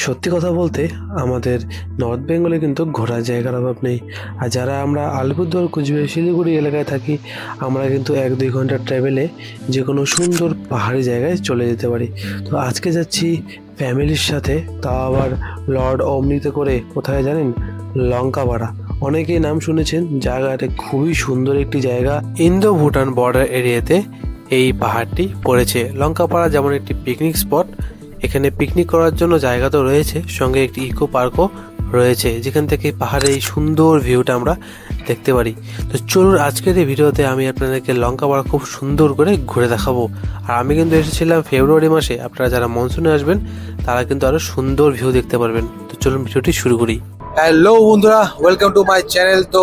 সত্যি কথা বলতে আমাদের নর্থ বেঙ্গলে কিন্তু ঘোরার জায়গার অভাব নেই। আর যারা আমরা আলিপুরদুয়ার, কুচবিহার, শিলিগুড়ি এলাকায় থাকি, আমরা কিন্তু 1-2 ঘন্টার ট্রাভেলে যে কোনো সুন্দর পাহাড়ি জায়গায় চলে যেতে পারি। তো আজকে যাচ্ছি ফ্যামিলির সাথে, তাও আবার লর্ড অমনিতে করে। কোথায় জানেন? লঙ্কাপাড়া। অনেকেই নাম শুনেছেন, জায়গাটা খুবই সুন্দর একটি জায়গা। ইন্দো ভুটান বর্ডার এরিয়াতে এই পাহাড়টি পড়েছে। লঙ্কাপাড়া যেমন একটি পিকনিক স্পট, এখানে পিকনিক করার জন্য জায়গা তো রয়েছে, সঙ্গে একটি ইকো পার্কও রয়েছে, যেখান থেকে পাহাড়ের এই সুন্দর ভিউটা আমরা দেখতে পারি। তো চলুন আজকের এই ভিডিওতে আমি আপনাদেরকে লঙ্কাপাড়া খুব সুন্দর করে ঘুরে দেখাবো। আর আমি কিন্তু এসেছিলাম ফেব্রুয়ারি মাসে। আপনারা যারা মনসুনে আসবেন তারা কিন্তু আরো সুন্দর ভিউ দেখতে পারবেন। তো চলুন ভিডিওটি শুরু করি। হ্যালো বন্ধুরা, ওয়েলকাম টু মাই চ্যানেল। তো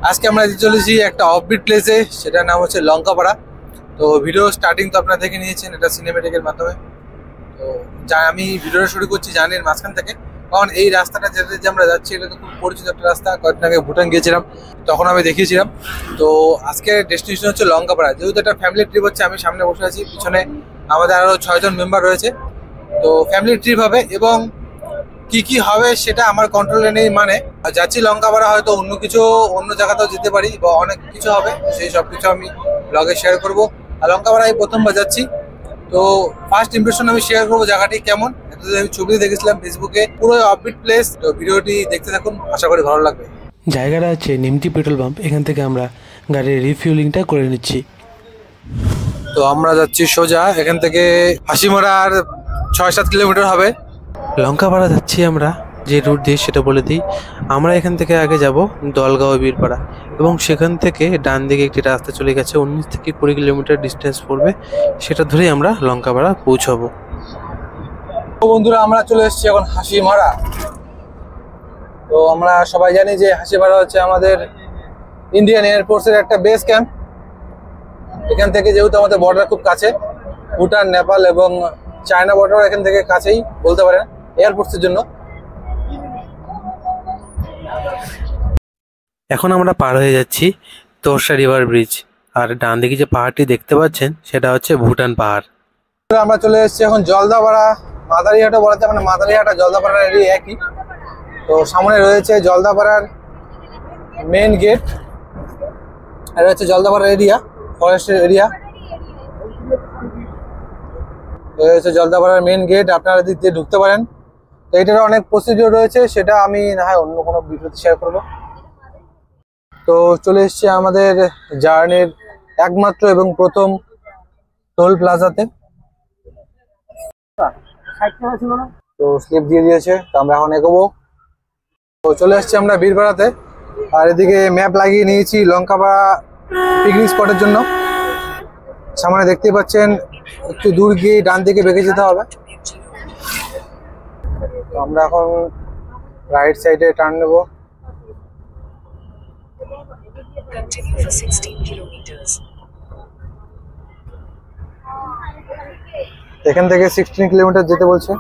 আজকে আমরা চলেছি একটা অফবিট প্লেসে, সেটার নাম হচ্ছে লঙ্কাপাড়া। তো ভিডিও স্টার্টিং তো আপনারা দেখে নিয়েছেন, এটা সিনেমেটিকের মাধ্যমে। তো যা আমি ভিডিওটা শুরু করছি জার্নির মাঝখান থেকে, কারণ এই রাস্তাটা যেতে যে আমরা যাচ্ছি এটা তো খুব পরিচিত একটা রাস্তা। কয়েকদিন আগে ভুটান গিয়েছিলাম, তখন আমি দেখিয়েছিলাম। তো আজকে ডেস্টিনেশন হচ্ছে লঙ্কাপাড়া। যেহেতু একটা ফ্যামিলি ট্রিপ হচ্ছে, আমি সামনে বসে আছি, পিছনে আমাদের আরও 6 জন মেম্বার রয়েছে। তো ফ্যামিলি ট্রিপ হবে এবং কি কি হবে সেটা আমার কন্ট্রোলে নেই। মানে যাচ্ছি লঙ্কাপাড়া, হয়তো অন্য জায়গাতেও যেতে পারি বা অনেক কিছু হবে, সেই সব কিছু আমি ব্লগে শেয়ার করবো। আর লঙ্কাপাড়ায় প্রথমবার যাচ্ছি, তো ফার্স্ট ইমপ্রেশন আমি শেয়ার করবো জায়গাটি কেমন। এতদিন আমি ছবি দেখেছিলাম ফেসবুকে, পুরো অফবিট প্লেস। তো ভিডিওটি দেখতে থাকুন, আশা করি ভালো লাগবে। জায়গাটা হচ্ছে নিমতি পেট্রোল পাম্প। এখান থেকে আমরা গাড়ির রিফিউলিংটা করে নিচ্ছি। তো আমরা যাচ্ছি সোজা এখান থেকে হাসিমারা, আর 6-7 কিলোমিটার হবে। লঙ্কাপাড়া যাচ্ছি আমরা যে রুট দিয়ে সেটা বলে দিই। আমরা এখান থেকে আগে যাব দলগাঁও বীরপাড়া, এবং সেখান থেকে ডান দিকে একটি রাস্তা চলে গেছে, 19 থেকে 20 কিলোমিটার ডিস্টেন্স পড়বে। সেটা ধরেই আমরা লঙ্কাপাড়া পৌঁছাবো। তো বন্ধুরা, আমরা চলে এসেছি এখন হাসিমারা। তো আমরা সবাই জানি যে হাসিমারা হচ্ছে আমাদের ইন্ডিয়ান এয়ারফোর্সের একটা বেস ক্যাম্প। এখান থেকে যেহেতু আমাদের বর্ডার খুব কাছে, ভুটান, নেপাল এবং চায়না বর্ডার এখান থেকে কাছেই বলতে পারেন এয়ারফোর্সের জন্য। এখন আমরা পার হয়ে যাচ্ছি তোরসা রিভার ব্রিজ। আর ডান দিকে যে পাহাড়টি দেখতে পাচ্ছেন সেটা হচ্ছে ভুটান পাহাড়। আমরা চলে এসেছি এখন জলদাপাড়া। মাদারিহাটও বলা যায়, মানে মাদারিহাট আর জলদাপাড়ার এরিয়া একই। তো সামনে রয়েছে জলদাপাড়ার মেন গেট। এটা হচ্ছে জলদাপাড়া এরিয়া, ফরেস্টের এরিয়া। হচ্ছে জলদাপাড়ার মেন গেট, আপনারা দিক দিয়ে ঢুকতে পারেন। তো এটার অনেক প্রসিডিওর রয়েছে, সেটা আমি না হয় অন্য কোনো ভিডিওতে শেয়ার করবো। তো চলে এসেছি আমাদের জার্নির একমাত্র এবং প্রথম টোল প্লাজাতে। তো স্লিপ দিয়ে দিয়েছে, তো আমরা এখন এগোবো। তো চলে এসেছি আমরা বীরপাড়াতে। আর এদিকে ম্যাপ লাগিয়ে নিয়েছি লঙ্কাপাড়া পিকনিক স্পটের জন্য। সামনে দেখতেই পাচ্ছেন, একটু দূর গিয়ে ডান দিকে বেঁকে যেতে হবে। তো আমরা এখন রাইট সাইডে টার্ন নেব। এখান থেকে 16 কিলোমিটার যেতে বলছে।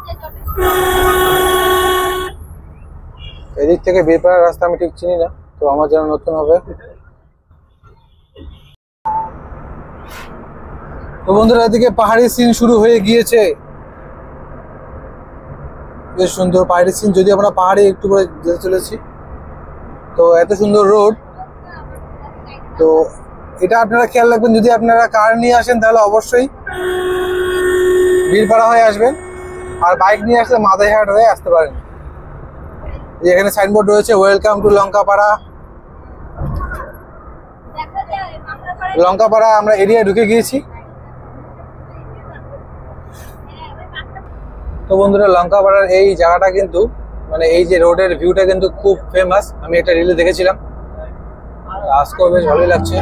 এদিক থেকে বীরপাড়ার রাস্তা আমি ঠিক চিনি না, তো আমার জন্য নতুন হবে। তো বন্ধুরা, এদিকে পাহাড়ি সিন শুরু হয়ে গিয়েছে। বেশ সুন্দর পাহাড়ি সিন, যদি আমরা পাহাড়ে একটু করে যেতে চলেছি। তো এত সুন্দর রোড। তো এটা আপনারা খেয়াল রাখবেন, যদি আপনারা কার নিয়ে আসেন তাহলে অবশ্যই বীরপাড়া হয়ে আসবেন, আর বাইক নিয়ে আসলে মাদারিহাট হয়ে আসতে পারেন। এখানে সাইনবোর্ড রয়েছে, ওয়েলকাম টু লঙ্কাপাড়া। লঙ্কাপাড়া আমরা এরিয়ায় ঢুকে গিয়েছি। তো বন্ধুরা, লঙ্কাপাড়ার এই জায়গাটা কিন্তু, মানে এই যে রোডের ভিউটা কিন্তু খুব ফেমাস। আমি একটা রিলে দেখেছিলাম, আজকেও বেশ ভালোই লাগছে।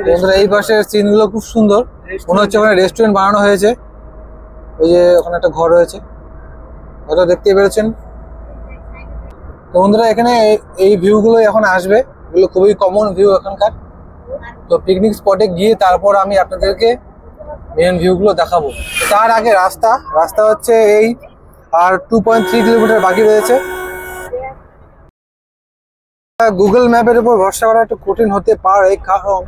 বন্ধুরা, এই পাশের সিন গুলো খুব সুন্দর, মনে হচ্ছে ওখানে রেস্টুরেন্ট বানানো হয়েছে। ওই যে ওখানে একটা ঘর রয়েছে, হয়তো দেখতে পেরেছেন। তো বন্ধুরা, এখানে এই ভিউ গুলো এখন আসবে, এগুলো খুবই কমন ভিউ এখানকার। তো পিকনিক স্পটে গিয়ে তারপর আমি আপনাদেরকে মেন ভিউগুলো দেখাবো। তার আগে রাস্তা হচ্ছে এই, আর 2.3 কিলোমিটার বাকি রয়েছে। গুগল ম্যাপের উপর ভরসা করা একটু কঠিন হতে পারে, কারণ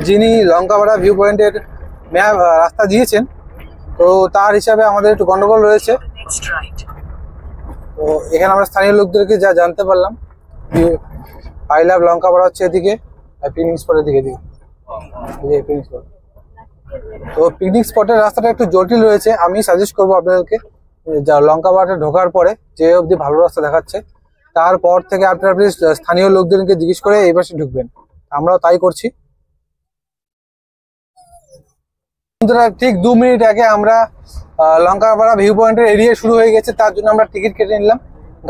যিনি লঙ্কাপাড়া ভিউ পয়েন্টের ম্যাপ রাস্তা দিয়েছেন, তো তার হিসাবে আমাদের একটু গন্ডগোল রয়েছে। তো এখানে আমরা স্থানীয় লোকদেরকে যা জানতে পারলাম, আই লাভ লঙ্কাপাড়া হচ্ছে এদিকে, আর পিকনিক স্পটের দিকে পিকনিক স্পট। তো পিকনিক স্পটের রাস্তাটা একটু জটিল রয়েছে। আমি সাজেস্ট করবো আপনাদেরকে, যা লঙ্কাপাড়াটা ঢোকার পরে যে অবধি ভালো রাস্তা দেখাচ্ছে, তারপর থেকে আপনারা প্লিজ স্থানীয় লোকদেরকে জিজ্ঞেস করে এই পাশে ঢুকবেন। আমরাও তাই করছি। ঠিক 2 মিনিট আগে আমরা লঙ্কাপাড়া ভিউ পয়েন্টের এরিয়া শুরু হয়ে গেছে, তার জন্য আমরা টিকিট কেটে নিলাম।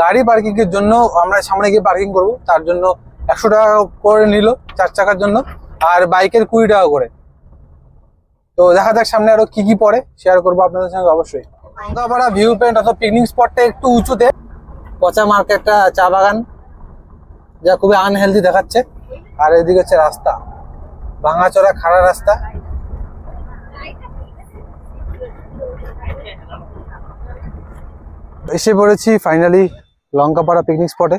গাড়ি পার্কিং এর জন্য আমরা সামনে গিয়ে পার্কিং করব, তার জন্য 100 টাকা করে নিল 4 চাকার জন্য, আর বাইকের 20 টাকা করে। তো দেখা যাক সামনে আরো কি কি পড়ে, শেয়ার করবো আপনাদের সঙ্গে অবশ্যই। লঙ্কাপাড়া ভিউ পয়েন্ট অথবা পিকনিক স্পটটা একটু উঁচুতে, পচা মার্কেটটা চা বাগান, যা খুবই আনহেলদি দেখাচ্ছে। আর এদিকে হচ্ছে রাস্তা, ভাঙাচোরা খাড়া রাস্তা। এসে পড়েছি ফাইনালি লঙ্কাপাড়া পিকনিক স্পটে।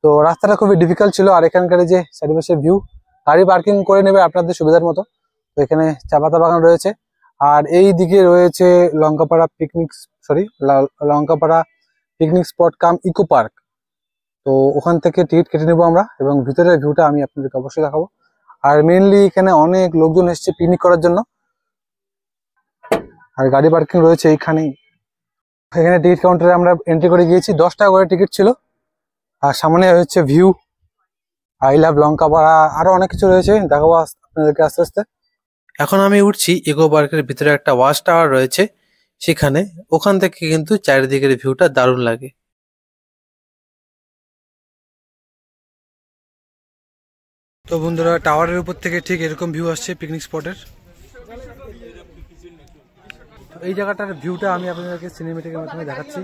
তো রাস্তাটা খুবই ডিফিকাল্ট ছিল, আর এখানকার যে চারিপাশের ভিউ, গাড়ি পার্কিং করে নেবে আপনাদের সুবিধার মতো। তো এখানে চা পাতা বাগান রয়েছে, আর এই দিকে রয়েছে লঙ্কাপাড়া পিকনিক স্পট কাম ইকো পার্ক। তো ওখান থেকে টিকিট কেটে নেবো আমরা, এবং ভিতরের ভিউটা আমি আপনাদেরকে অবশ্যই দেখাবো। আর মেইনলি এখানে অনেক লোকজন এসেছে পিকনিক করার জন্য, আর গাড়ি পার্কিং রয়েছে এইখানেই। এখানে টিকিট কাউন্টারে আমরা এন্ট্রি করে গিয়েছি, 10 টাকা করে টিকিট ছিল। আর সামনে হচ্ছে ভিউ, আই লাভ লঙ্কাপাড়া, আরো অনেক কিছু রয়েছে, দেখাবো আপনাদেরকে আস্তে আস্তে। এখন আমি উঠছি ইকো পার্কের ভিতরে, একটা ওয়াচ টাওয়ার রয়েছে সেখানে। ওখান থেকে কিন্তু চারিদিকের ভিউটা দারুণ লাগে। তো বন্ধুরা, টাওয়ারের উপর থেকে ঠিক এরকম ভিউ আসছে পিকনিক স্পটের। এই জায়গাটার ভিউটা আমি আপনাদেরকে সিনেমেটিকের মাধ্যমে দেখাচ্ছি।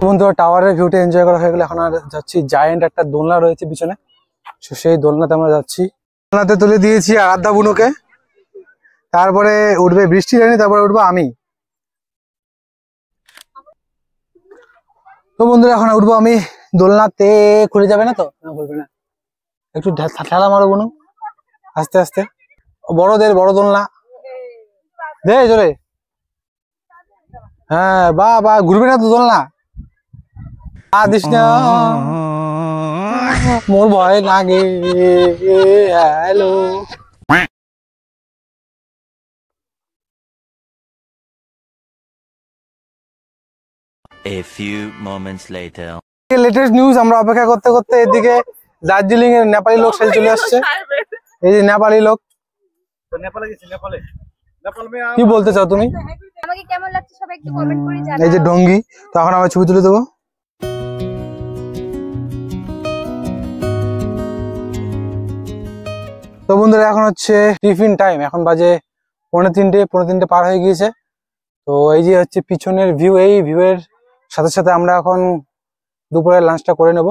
বন্ধুরা, টাওয়ারের ভিউটা এনজয় করা হয়ে গেলে এখন আর যাচ্ছি, জায়ান্ট একটা দোলনা রয়েছে পিছনে, সেই দোলনাতে আমরা যাচ্ছি। দোলনাতে তুলে দিয়েছি আরাধ্যা বুনুকে, তারপরে উঠবে বৃষ্টি রানী, তারপরে উঠবো আমি। তো বন্ধুরা, এখন উঠবো আমি দোলনাতে। খুলে যাবে না তো? না, খুলবে না। একটু ঠেলা মারো বুনু, আস্তে আস্তে। বড় দোলনা দে জোরে। হ্যাঁ, বা ঘুরবে না তো দোলনা? দিস না, মোর ভয় লাগে। Hello. A few moments later. Latest news, আমরা অপেক্ষা করতে করতে এদিকে দার্জিলিং এর নেপালি লোক সাথে চলে আসছে। এই যে নেপালি লোক। কি বলতে চাও তুমি? আমাকে কেমন লাগছে সবাই একটু কমেন্ট করে জানাও। এই যে ডঙ্গি, তো এখন আমরা ছবি তুলে দেবো। তো বন্ধুরা, এখন হচ্ছে টিফিন টাইম, এখন বাজে 3:45 পার হয়ে গিয়েছে। তো এই যে হচ্ছে পিছনের ভিউ, এই ভিউ এর সাথে সাথে আমরা এখন দুপুরের লাঞ্চটা করে নেব।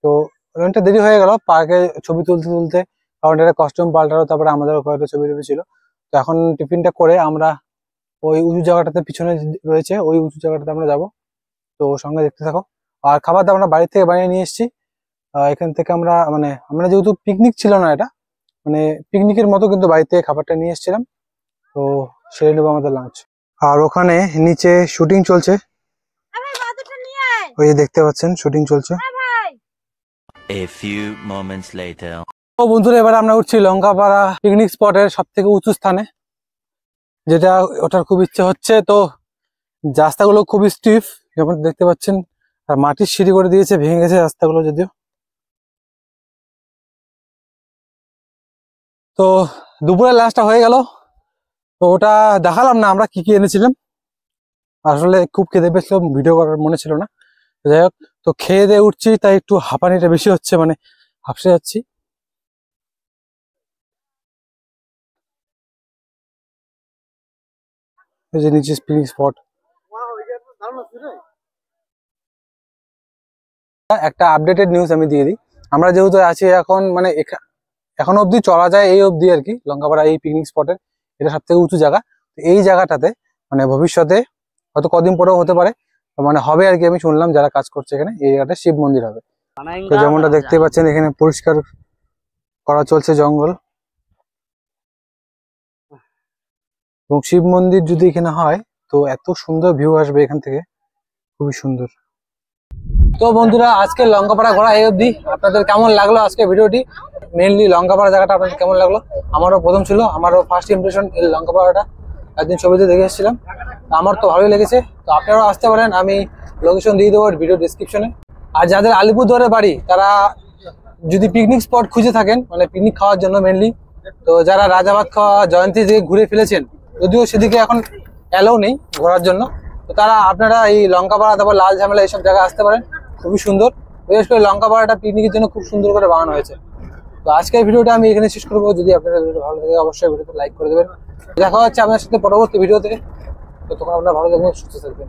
তো অনেকটা দেরি হয়ে গেল পার্কে ছবি তুলতে, কারণ এটা কস্টিউম পাল্টানো, তারপরে আমাদের কয়েকটা ছবি ছিল। তো এখন টিফিনটা করে আমরা ওই উঁচু জায়গাটাতে পিছনে রয়েছে, ওই উঁচু জায়গাটাতে আমরা যাব। তো সঙ্গে দেখতে থাকো। আর খাবার দাবার আমরা বাড়ি থেকে বানিয়ে নিয়ে এসেছি। এখান থেকে আমরা যেহেতু পিকনিক ছিল না, এটা মানে পিকনিকের মতো, কিন্তু বাড়ি থেকে খাবারটা নিয়ে এসেছিলাম। তো সেরে নেবো আমাদের লাঞ্চ। আর ওখানে নিচে শুটিং চলছে, ওই যে দেখতে পাচ্ছেন শুটিং চলছে। A few moments later. ও বন্ধুরা, এবার আমরা উঠছি লঙ্কাপাড়া পিকনিক স্পটের সব থেকে উঁচু স্থানে, যেটা ওঠার খুব ইচ্ছে হচ্ছে। তো রাস্তাগুলো খুবই স্টিফ, যেমন দেখতে পাচ্ছেন, আর মাটির সিঁড়ি করে দিয়েছে, ভেঙে গেছে রাস্তাগুলো যদিও। তো দুপুরের লাঞ্চটা হয়ে গেল। তো ওটা দেখালাম না আমরা কি কি এনেছিলাম, আসলে খুব খেতে পেয়েছিলাম, ভিডিও করার মনে ছিল না। যাই হোক, তো খেয়ে দিয়ে উঠছি, তাই একটু হাঁপানিটা বেশি হচ্ছে, মানে হাঁপসে যাচ্ছি। এই যে নিচে পিকনিক স্পট। একটা আপডেটেড নিউজ আমি দিয়ে দিই। আমরা যেহেতু আছি এখন, মানে এখন অবধি চলা যায় এই অবধি আর কি, লঙ্কাপাড়া এই পিকনিক স্পটের এটা সব থেকে উঁচু জায়গা। তো এই জায়গাটাতে মানে ভবিষ্যতে হয়তো কদিন পরেও হতে পারে, মানে হবে আর কি। আমি শুনলাম যারা কাজ করছে এখানে, এই জায়গাটা শিব মন্দির হবে। তো যেমনটা দেখতে পাচ্ছেন এখানে পরিষ্কার করা চলছে জঙ্গল, এবং শিব মন্দির যদি এখানে হয় তো এত সুন্দর ভিউ আসবে এখান থেকে, খুবই সুন্দর। তো বন্ধুরা, আজকে লঙ্কাপাড়া ঘোরা এই অবধি। আপনাদের কেমন লাগলো আজকে ভিডিওটি? মেইনলি লঙ্কাপাড়া জায়গাটা আপনাদের কেমন লাগলো? আমারও প্রথম ছিল, আমারও ফার্স্ট ইমপ্রেশন এই লঙ্কাপাড়াটা। একদিন ছবিতে দেখে এসেছিলাম, আমার তো ভালোই লেগেছে। তো আপনারাও আসতে পারেন, আমি লোকেশন দিয়ে দেবো ভিডিও ডিসক্রিপশনে। আর যাদের আলিপুরদুয়ারে বাড়ি, তারা যদি পিকনিক স্পট খুঁজে থাকেন, মানে পিকনিক খাওয়ার জন্য মেনলি, তো যারা রাজাবাদ খাওয়া জয়ন্তী থেকে ঘুরে ফেলেছেন, যদিও সেদিকে এখন অ্যালাউ নেই ঘোরার জন্য, তো তারা আপনারা এই লঙ্কাপাড়া, তারপর লাল ঝামেলা এইসব জায়গায় আসতে পারেন। খুবই সুন্দর, বিশেষ করে লঙ্কাপাড়াটা পিকনিকের জন্য খুব সুন্দর করে বানানো হয়েছে। তো আজকের ভিডিওটা আমি এখানে শেষ করবো। যদি আপনাদের ভিডিও ভালো লাগে অবশ্যই ভিডিওতে লাইক করে দেবেন। দেখা হচ্ছে আপনার সাথে পরবর্তী ভিডিওতে। তো তখন আপনারা ভালো থাকবেন, সুস্থ থাকবেন।